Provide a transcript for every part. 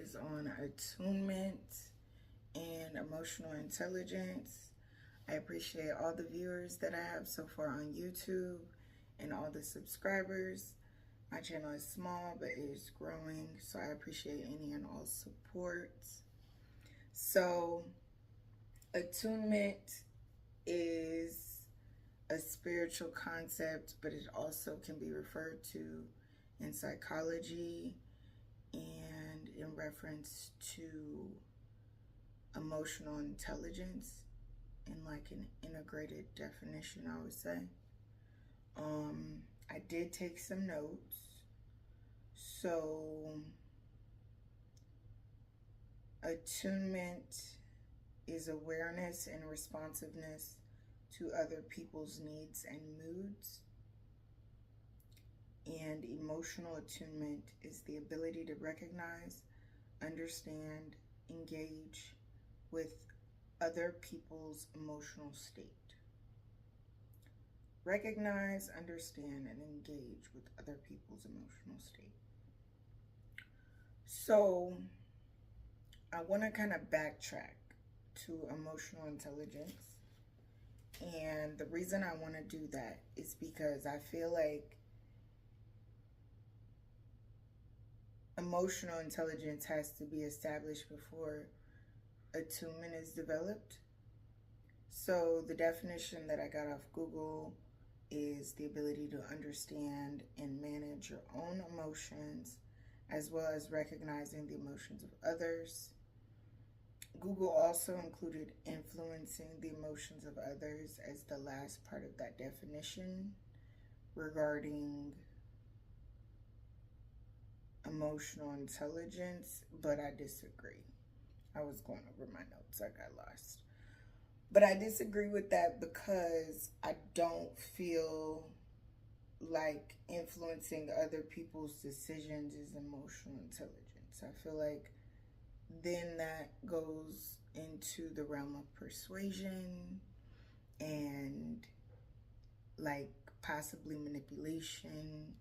is on attunement and emotional intelligence. I appreciate all the viewers that I have so far on YouTube and all the subscribers. My channel is small, but it is growing, so I appreciate any and all support. So, attunement is a spiritual concept, but it also can be referred to in psychology and in reference to emotional intelligence in like an integrated definition, I would say. I did take some notes. So, attunement is awareness and responsiveness to other people's needs and moods. And emotional attunement is the ability to recognize, understand, engage with other people's emotional state. Recognize, understand, and engage with other people's emotional state. So, I want to kind of backtrack to emotional intelligence. And the reason I want to do that is because I feel like emotional intelligence has to be established before attunement is developed. So the definition that I got off Google is the ability to understand and manage your own emotions, as well as recognizing the emotions of others. Google also included influencing the emotions of others as the last part of that definition regarding emotional intelligence, but I disagree. I was going over my notes, I got lost. But I disagree with that because I don't feel like influencing other people's decisions is emotional intelligence. I feel like then that goes into the realm of persuasion and like possibly manipulation,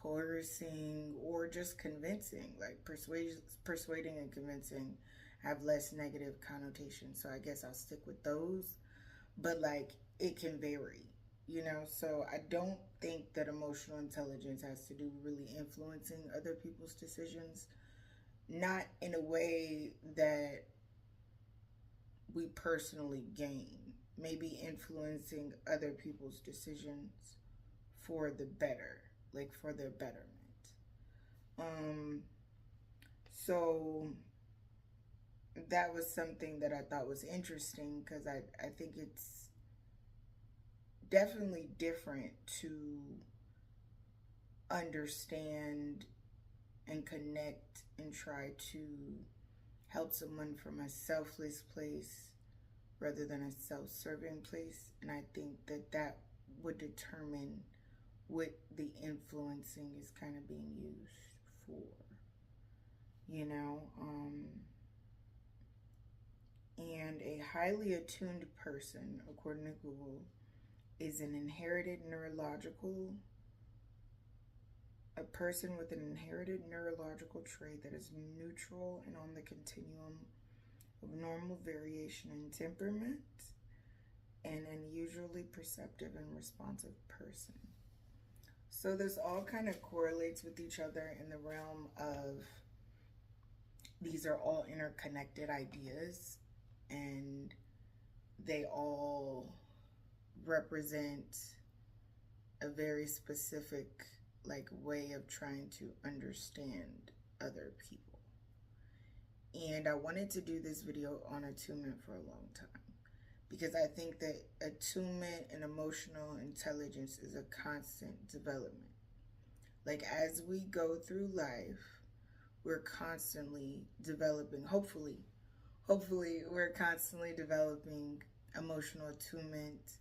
coercing or just convincing. Like persuading and convincing have less negative connotations, so I guess I'll stick with those. But like it can vary, so I don't think that emotional intelligence has to do really influencing other people's decisions, not in a way that we personally gain, maybe influencing other people's decisions for the better, like for their betterment. So that was something that I thought was interesting because I think it's definitely different to understand and connect and try to help someone from a selfless place rather than a self-serving place. And I think that would determine what the influencing is kind of being used for, and a highly attuned person, according to Google, is a person with an inherited neurological trait that is neutral and on the continuum of normal variation in temperament, and an unusually perceptive and responsive person. So this all kind of correlates with each other in the realm of these are all interconnected ideas, and they all represent a very specific way of trying to understand other people. And I wanted to do this video on attunement for a long time because I think that attunement and emotional intelligence is a constant development. Like as we go through life, we're constantly developing, hopefully we're constantly developing emotional attunement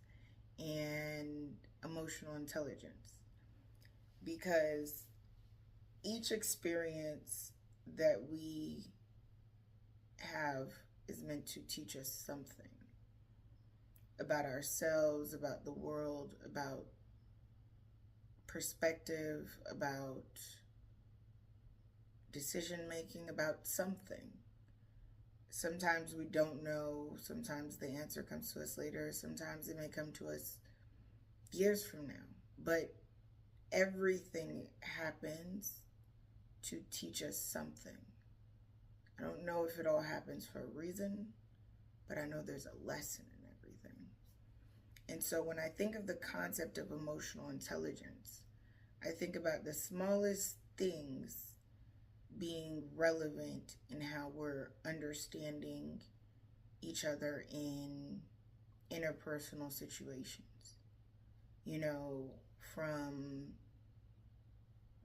and emotional intelligence, because each experience that we have is meant to teach us something about ourselves, about the world, about perspective, about decision making about something. Sometimes we don't know. Sometimes the answer comes to us later. Sometimes it may come to us years from now. But everything happens to teach us something. I don't know if it all happens for a reason, but I know there's a lesson in everything. And so when I think of the concept of emotional intelligence, I think about the smallest things being relevant in how we're understanding each other in interpersonal situations. You know, from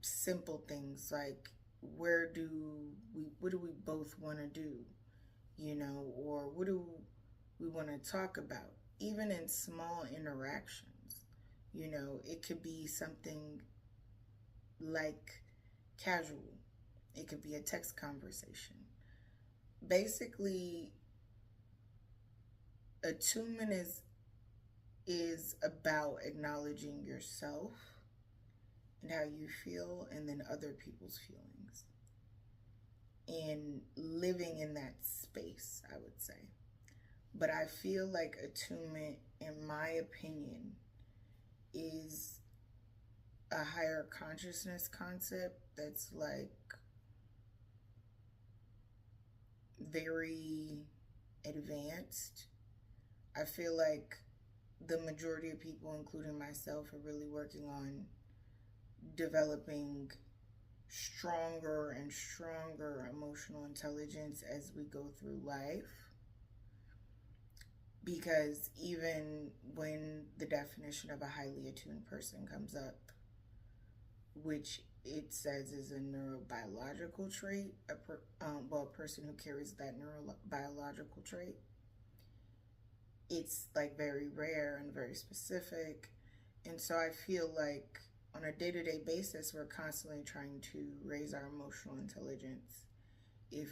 simple things like what do we both want to do, you know, or what do we want to talk about, even in small interactions. You know, it could be something like casual. It could be a text conversation. Basically, attunement is about acknowledging yourself and how you feel, and then other people's feelings, and living in that space, I would say. But I feel like attunement, in my opinion, is a higher consciousness concept that's like very advanced. I feel like the majority of people, including myself, are really working on developing stronger and stronger emotional intelligence as we go through life. Because even when the definition of a highly attuned person comes up, which it says is a neurobiological trait, a person who carries that neurobiological trait, it's like very rare and very specific. And so I feel like on a day-to-day basis, we're constantly trying to raise our emotional intelligence if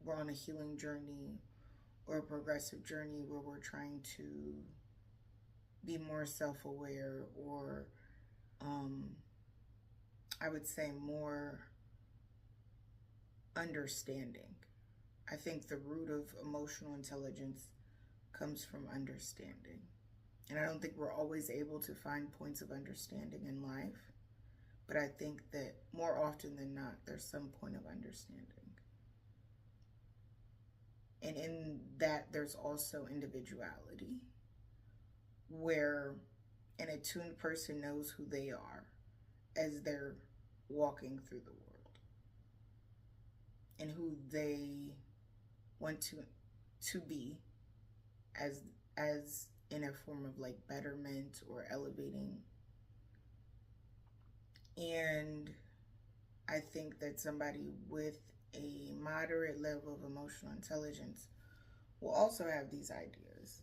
we're on a healing journey or a progressive journey where we're trying to be more self-aware, or I would say more understanding. I think the root of emotional intelligence comes from understanding. And I don't think we're always able to find points of understanding in life, but I think that more often than not, there's some point of understanding. And in that, there's also individuality, where an attuned person knows who they are as they're walking through the world, and who they want to be as in a form of like betterment or elevating. And I think that somebody with a moderate level of emotional intelligence will also have these ideas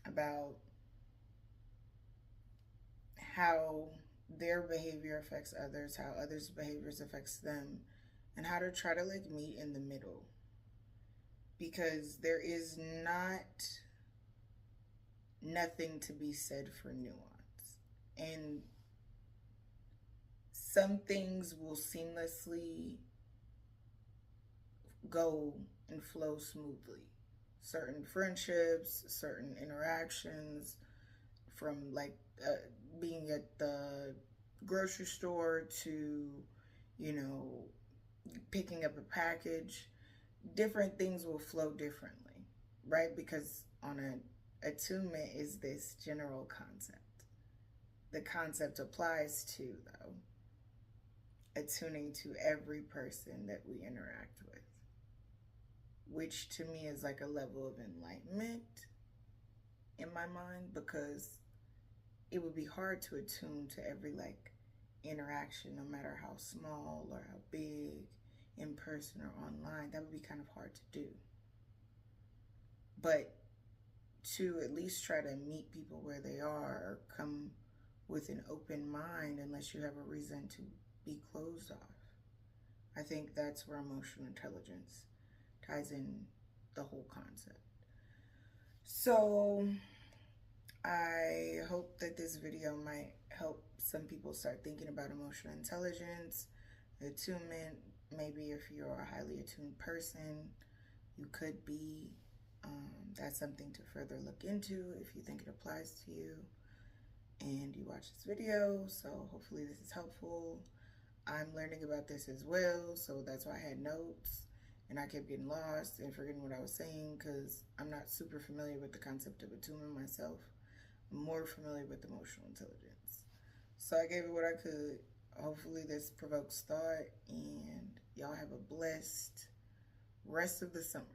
about how their behavior affects others, how others' behaviors affects them, and how to try to like meet in the middle. Because there is nothing to be said for nuance. And some things will seamlessly go and flow smoothly. Certain friendships, certain interactions, from like being at the grocery store to, you know, picking up a package, different things will flow differently, right? Because on attunement is this general concept. The concept applies to, though, attuning to every person that we interact with, which to me is like a level of enlightenment in my mind, because it would be hard to attune to every like interaction, no matter how small or how big, in person or online. That would be kind of hard to do. But to at least try to meet people where they are, or come with an open mind, unless you have a reason to be closed off. I think that's where emotional intelligence ties in the whole concept. So I hope that this video might help some people start thinking about emotional intelligence, attunement, maybe if you're a highly attuned person, you could be. That's something to further look into if you think it applies to you and you watch this video. So hopefully this is helpful. I'm learning about this as well, so that's why I had notes and I kept getting lost and forgetting what I was saying because I'm not super familiar with the concept of attunement myself. I'm more familiar with emotional intelligence. So I gave it what I could. Hopefully this provokes thought, and y'all have a blessed rest of the summer.